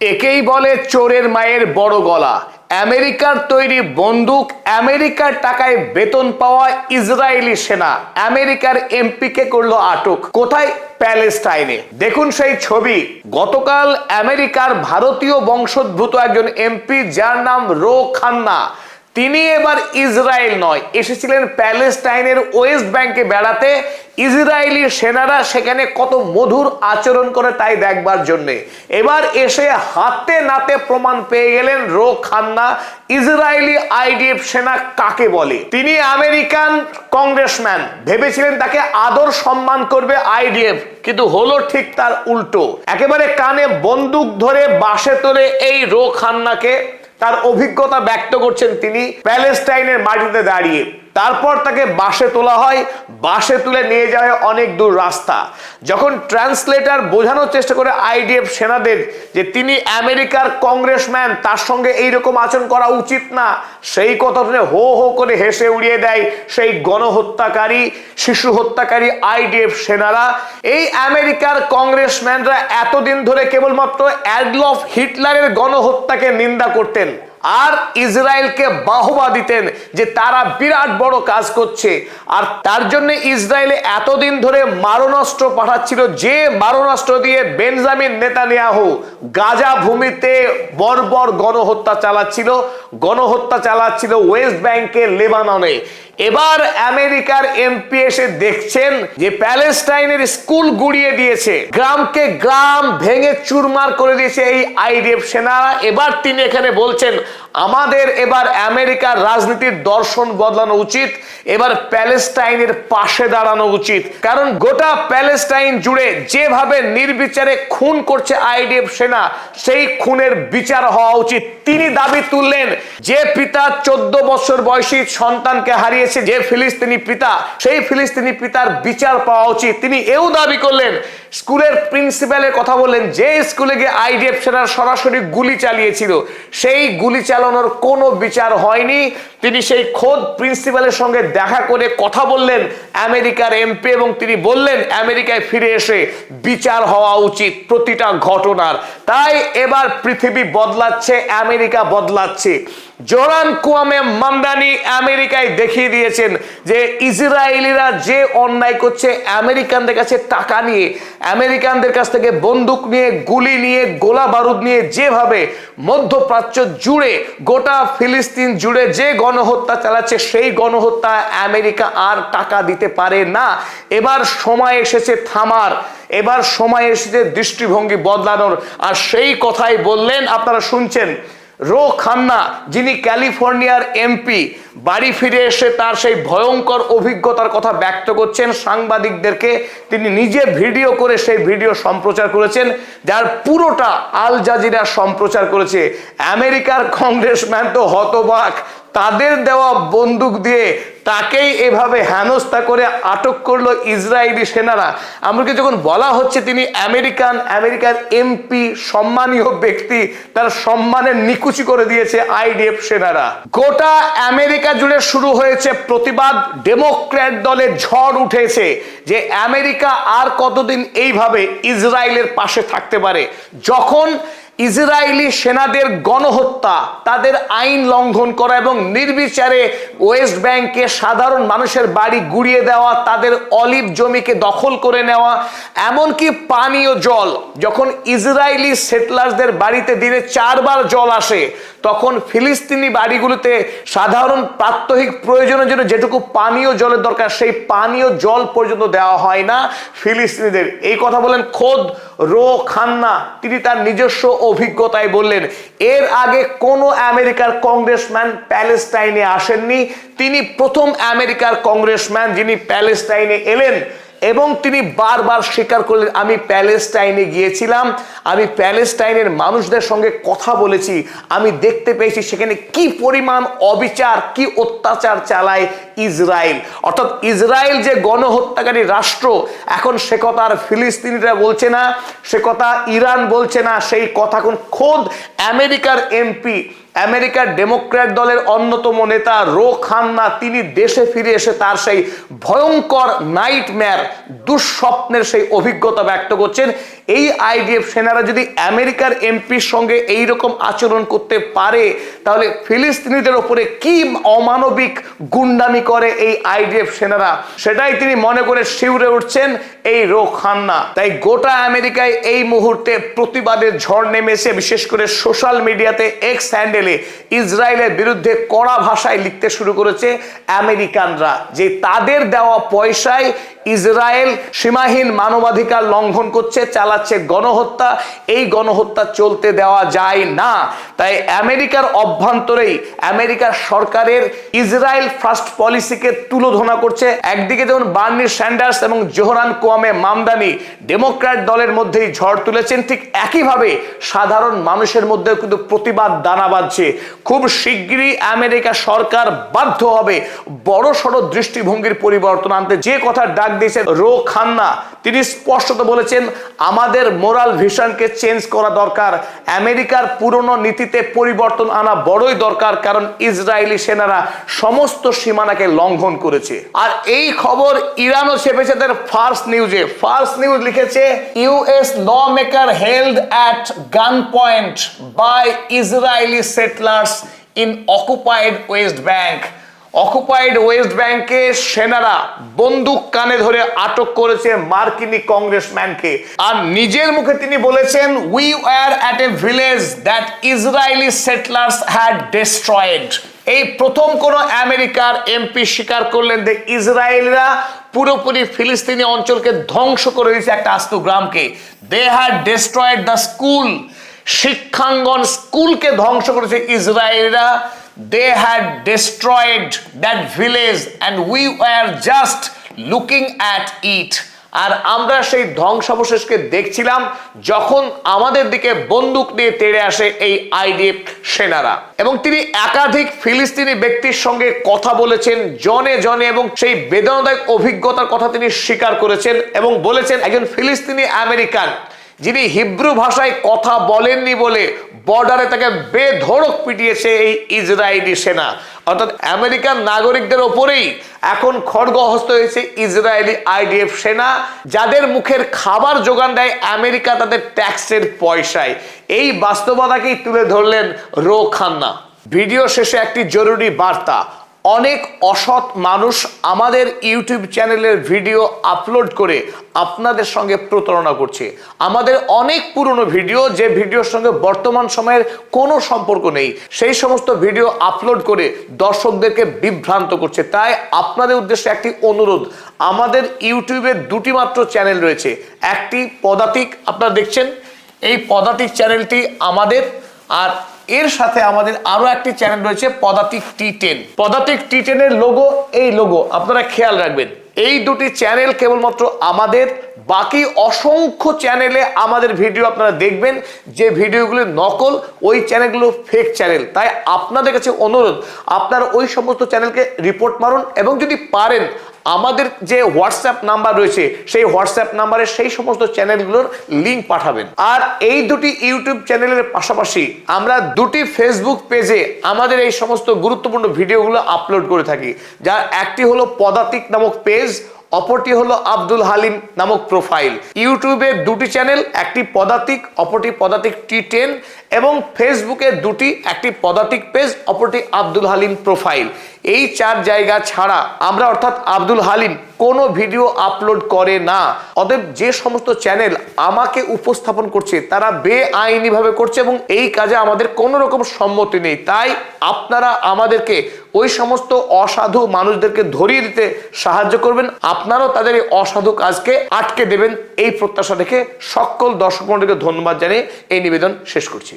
একেই বলে চোরের মায়ের বড় গলা। আমেরিকার তৈরি বন্দুক, আমেরিকার টাকায় বেতন পাওয়া ইসরায়েলি সেনা আমেরিকার এমপিকে করলো আটক। কোথায়? প্যালেস্টাইনে। দেখুন সেই ছবি। গতকাল আমেরিকার ভারতীয় বংশোদ্ভূত একজন এমপি, যার নাম রো খান্না, তিনি এবার ইসরায়েল নয়, এসেছিলেন প্যালেস্টাইনের ওয়েস্ট ব্যাংকে বেড়াতে। ইসরায়েলি সেনারা সেখানে কত মধুর আচরণ করে তাই দেখবার জন্যে। এবার এসে হাতে নাতে প্রমাণ পেয়ে গেলেন রো খান্না ইসরায়েলি আইডিএফ সেনা কাকে বলে। তিনি আমেরিকান কংগ্রেসম্যান, ভেবেছিলেন তাকে আদর সম্মান করবে আইডিএফ, কিন্তু হলো ঠিক তার উল্টো। একেবারে কানে বন্দুক ধরে বাসে তোলে এই রো খান্নাকে। তার অভিজ্ঞতা ব্যক্ত করছেন তিনি প্যালেস্টাইনের মাটিতে দাঁড়িয়ে। তারপর তাকে বাসে তোলা হয়, বাসে তুলে নিয়ে যাওয়া হয় অনেক দূর রাস্তা। যখন ট্রান্সলেটর বোঝানোর চেষ্টা করে আইডিএফ সেনাদের যে তিনি আমেরিকার কংগ্রেসম্যান, তার সঙ্গে এইরকম আচরণ করা উচিত না, সেই কথা শুনে হো হো করে হেসে উড়িয়ে দেয় সেই গণহত্যাকারী, শিশু হত্যাকারী আইডিএফ সেনারা। এই আমেরিকার কংগ্রেসম্যানরা এতদিন ধরে কেবলমাত্র অ্যাডলফ হিটলারের গণহত্যাকে নিন্দা করতেন আর ইসরায়েলকে বাহবা দিতেন যে তারা বিরাট বড় কাজ করছে। আর তার জন্য ইসরায়েলে এতদিন ধরে মারণাস্ত্র পাঠাচ্ছিল, যে মারণাস্ত্র দিয়ে বেঞ্জামিন নেতানিয়াহু গাজা ভূমিতে বর্বর গণহত্যা চালাচ্ছিল ওয়েস্ট ব্যাংকে, লেবাননে। এবার আমেরিকার এমপি এসে দেখছেন যে প্যালেস্টাইনের স্কুল গুড়িয়ে দিয়েছে, গ্রামকে গ্রাম ভেঙে চুরমার করে দিয়েছে এই আইডিএফ সেনারা। এবার তিনি এখানে বলছেন আমাদের এবার আমেরিকার রাজনীতির দর্শন বদলানো উচিত, এবার প্যালেস্টাইনের পাশে দাঁড়ানো উচিত। কারণ গোটা প্যালেস্টাইন জুড়ে যেভাবে নির্বিচারে খুন করছে আইডিএফ সেনা, সেই খুনের বিচার হওয়া উচিত। তিনি দাবি তুললেন যে পিতা 14 বছর বয়সী সন্তানকে হারিয়েছে, যে ফিলিস্তিনি পিতা, সেই ফিলিস্তিনি পিতার বিচার পাওয়া উচিত। তিনি এও দাবি করলেন, স্কুলের প্রিন্সিপালের কথা বললেন, যে স্কুলে গিয়ে আইডিএফ সেনা সরাসরি গুলি চালিয়েছিল, সেই গুলি চালানোর কোনো বিচার হয়নি। তিনি সেই খোদ প্রিন্সিপালের সঙ্গে দেখা করে কথা বললেন আমেরিকার এমপি, এবং তিনি বললেন আমেরিকায় ফিরে এসে বিচার হওয়া উচিত প্রতিটা ঘটনার। তাই এবার পৃথিবী বদলাচ্ছে, আমেরিকা বদলাচ্ছে। জোরান কুয়ামে মামদানি আমেরিকায় দেখিয়ে দিয়েছেন যে ইসরায়েলিরা যে অন্যায় করছে, আমেরিকানদের কাছে টাকা নিয়ে, আমেরিকানদের কাছ থেকে বন্দুক নিয়ে, গুলি নিয়ে, গোলা বারুদ নিয়ে যেভাবে মধ্যপ্রাচ্য জুড়ে, গোটা ফিলিস্তিন জুড়ে যে গণহত্যা চালাচ্ছে, সেই গণহত্যা আমেরিকা আর টাকা দিতে পারে না। এবার সময় এসেছে থামার, এবার সময় এসেছে দৃষ্টিভঙ্গি বদলানোর। আর সেই কথাই বললেন, আপনারা শুনছেন, রো খান্না, যিনি ক্যালিফোর্নিয়ার এমপি, বাড়ি ফিরে এসে তার সেই ভয়ঙ্কর অভিজ্ঞতার কথা ব্যক্ত করছেন সাংবাদিকদেরকে। তিনি নিজে ভিডিও করে সেই ভিডিও সম্প্রচার করেছেন, যার পুরোটা আল জাজিরা সম্প্রচার করেছে। আমেরিকার কংগ্রেসম্যান তো হতবাক, তাদের দেওয়া বন্দুক দিয়ে তাকেই এভাবে হেনস্থা করে আটক করলো ইসরায়েলি সেনারা। আমাকে যখন বলা হচ্ছে তিনি আমেরিকার এমপি, সম্মানীয় ব্যক্তি, তার সম্মানের নিকুচি করে দিয়েছে আইডিএফ সেনারা। গোটা আমেরিকা জুড়ে শুরু হয়েছে প্রতিবাদ। ডেমোক্র্যাট দলে ঝড় উঠেছে যে আমেরিকা আর কতদিন এইভাবে ইসরায়েলের পাশে থাকতে পারে। যখন ইসরায়েলি সেনাদের গণহত্যা, তাদের আইন লঙ্ঘন করা এবং নির্বিচারে ওয়েস্ট ব্যাংকে সাধারণ মানুষের বাড়ি গুড়িয়ে দেওয়া, তাদের অলিভ জমিকে দখল করে নেওয়া, এমনকি পানীয় জল, যখন ইসরায়েলি সেটলারদের বাড়িতে দিনে 4 বার জল আসে, তখন ফিলিস্তিনি বাড়িগুলোতে সাধারণ প্রাত্যহিক প্রয়োজনের জন্য যেটুকু পানীয় জলের দরকার, সেই পানীয় জল পর্যন্ত দেওয়া হয় না ফিলিস্তিনিদের। এই কথা বলেন খোদ রো খান্না, তিনি তার নিজস্ব অভিজ্ঞতায় বললেন। এর আগে কোনো আমেরিকার কংগ্রেসম্যান প্যালেস্টাইনে আসেননি, তিনি প্রথম আমেরিকার কংগ্রেসম্যান যিনি প্যালেস্টাইনে এলেন। এবং তিনি বারবার স্বীকার করলেন, আমি প্যালেস্টাইনে গিয়েছিলাম, আমি প্যালেস্টাইনের মানুষদের সঙ্গে কথা বলেছি, আমি দেখতে পেয়েছি সেখানে কি পরিমাণ অবিচার, কি অত্যাচার চালায় ইসরায়েল। অর্থাৎ ইসরায়েল যে গণহত্যাকারী রাষ্ট্র, এখন সে কথা আর ফিলিস্তিনিরা বলছে না, সে কথা ইরান বলছে না, সেই কথা এখন খোদ আমেরিকার এমপি, আমেরিকার ডেমোক্র্যাট দলের অন্যতম নেতা রো খান্না, তিনি দেশে ফিরে এসে তার সেই ভয়ঙ্কর নাইটমেয়ার, দুঃস্বপ্নের সেই অভিজ্ঞতা ব্যক্ত করছেন। এই আইডিএফ সেনারা যদি আমেরিকার এমপির সঙ্গে এইরকম আচরণ করতে পারে, তাহলে ফিলিস্তিনিদের ওপরে কি অমানবিক গুন্ডামি করে এই আইডিএফ সেনারা, সেটাই তিনি মনে করে শিউরে উঠছেন এই রো খান্না। তাই গোটা আমেরিকায় এই মুহূর্তে প্রতিবাদের ঝড় নেমেছে, বিশেষ করে সোশ্যাল মিডিয়াতে এক্স হ্যান্ডেলে ইসরায়েলের বিরুদ্ধে কড়া ভাষায় লিখতে শুরু করেছে আমেরিকানরা, যে তাদের দেওয়া পয়সায় ইসরায়েল সীমাহীন মানবাধিকার লঙ্ঘন করছে, চালাচ্ছে গণহত্যা। এই গণহত্যা চলতে দেওয়া যায় না। তাই আমেরিকার অভ্যন্তরেই আমেরিকার সরকারের ইসরায়েল ফার্স্ট পলিসিকে তুলোধনা করছে। একদিকে যেমন বার্নি স্যান্ডার্স এবং জোহরান কোয়ামে মামদানি ডেমোক্র্যাট দলের মধ্যেই ঝড় তুলেছেন, ঠিক একইভাবে সাধারণ মানুষের মধ্যে কিন্তু প্রতিবাদ দানা বাঁধছে। খুব শিগগিরই আমেরিকা সরকার বাধ্য হবে বড়সড় দৃষ্টিভঙ্গির পরিবর্তন আনতে। যে কথা ডাক দিয়েছেন রো খান্না, তিনি স্পষ্টত বলেছেন আমাদের মোরাল ভিশনকে চেঞ্জ করা দরকার, আমেরিকার পুরনো নীতিতে পরিবর্তন আনা বড়ই দরকার, কারণ ইসরায়েলি সেনারা সমস্ত সীমানাকে লঙ্ঘন করেছে। আর এই খবর ইরানও ছেপেছে তাদের ফার্স্ট নিউজে। ফার্স্ট নিউজ লিখেছে US law maker held at gun point by Israeli settlers in occupied West Bank. Occupied West ব্যাংকে সেনারা বন্দুক কানে ধরে আটক করেছে মার্কিনী কংগ্রেসম্যানকে। আর নিজের মুখে তিনি বলেছেন we were at a village that Israeli সেটলার্স had destroyed. এই প্রথম কোন আমেরিকার এমপি স্বীকার করলেন যে ইসরায়েলরা পুরোপুরি ফিলিস্তিনি অঞ্চলকে ধ্বংস করে দিয়েছে, একটা আস্ত গ্রামকে। They had destroyed the school, শিক্ষাঙ্গন স্কুলকে ধ্বংস করেছে ইসরায়েলরা। They had destroyed that village and we were just looking at it. আর আমরা সেই ধ্বংসাবশেষকে দেখছিলাম যখন আমাদের দিকে বন্দুক নিয়ে তেড়ে আসে এই আইডিএফ সেনারা। এবং তিনি একাধিক ফিলিস্তিনি ব্যক্তির সঙ্গে কথা বলেছেন জনে জনে, এবং সেই বেদনাদায়ক অভিজ্ঞতার কথা তিনি স্বীকার করেছেন এবং বলেছেন একজন ফিলিস্তিনি আমেরিকান যিনি হিব্রু ভাষায় কথা বলেননি বলে বর্ডারে তাকে বেধড়ক পিটিয়েছে এই ইসরায়েলি সেনা। অর্থাৎ আমেরিকান নাগরিকদের ওপরেই এখন খড়গহস্ত হয়েছে ইসরায়েলি আইডিএফ সেনা, যাদের মুখের খাবার যোগান দেয় আমেরিকা তাদের ট্যাক্সের পয়সায়। এই বাস্তবতাকেই তুলে ধরলেন রো খান্না। ভিডিও শেষে একটি জরুরি বার্তা। অনেক অসৎ মানুষ আমাদের ইউটিউব চ্যানেলের ভিডিও আপলোড করে আপনাদের সঙ্গে প্রতারণা করছে। আমাদের অনেক পুরনো ভিডিও, যে ভিডিওর সঙ্গে বর্তমান সময়ের কোনো সম্পর্ক নেই, সেই সমস্ত ভিডিও আপলোড করে দর্শকদেরকে বিভ্রান্ত করছে। তাই আপনাদের উদ্দেশ্যে একটি অনুরোধ, আমাদের ইউটিউবে দুটি মাত্র চ্যানেল রয়েছে। একটি পদাতিক, আপনারা দেখছেন এই পদাতিক চ্যানেলটি আমাদের, আর এর সাথে আমাদের আরো একটি চ্যানেল রয়েছে পদাতিক টি10। পদাতিক টি10 এর লোগো এই লোগো, আপনারা খেয়াল রাখবেন। এই দুটি চ্যানেল কেবলমাত্র আমাদের, বাকি অসংখ্য চ্যানেলে আমাদের ভিডিও আপনারা দেখবেন যে ভিডিওগুলো নকল, ওই চ্যানেলগুলো ফেক চ্যানেল। তাই আপনাদের কাছে অনুরোধ, আপনারা ওই সমস্ত চ্যানেলকে রিপোর্ট মারুন এবং যদি পারেন আমাদের যে হোয়াটসঅ্যাপ নাম্বার রয়েছে সেই হোয়াটসঅ্যাপ নাম্বারে সেই সমস্ত চ্যানেলগুলোর লিঙ্ক পাঠাবেন। আর এই দুটি ইউটিউব চ্যানেলের পাশাপাশি আমরা দুটি ফেসবুক পেজে আমাদের এই সমস্ত গুরুত্বপূর্ণ ভিডিওগুলো আপলোড করে থাকি, যার একটি হলো পদাতিক নামক পেজ, অপরটি হলো আব্দুল হালিম নামক প্রোফাইল। ইউটিউবে দুটি চ্যানেল, একটি পদাতিক, অপরটি পদাতিক টি10, এবং ফেসবুকে দুটি, একটি পদাতিক পেজ, অপরটি আব্দুল হালিম প্রোফাইল। এই চার জায়গা ছাড়া আমরা অর্থাৎ আব্দুল হালিম কোনো ভিডিও আপলোড করে না। অতএব যে সমস্ত চ্যানেল আমাকে উপস্থাপন করছে তারা বেআইনিভাবে করছে এবং এই কাজে আমাদের কোনো রকম সম্মতি নেই। তাই আপনারা আমাদেরকে ওই সমস্ত অসাধু মানুষদেরকে ধরিয়ে দিতে সাহায্য করবেন, আপনারাও তাদের এই অসাধু কাজকে আটকে দেবেন, এই প্রত্যাশা রেখে সকল দর্শক মণ্ডলীকে ধন্যবাদ জানিয়ে এই নিবেদন শেষ করছি।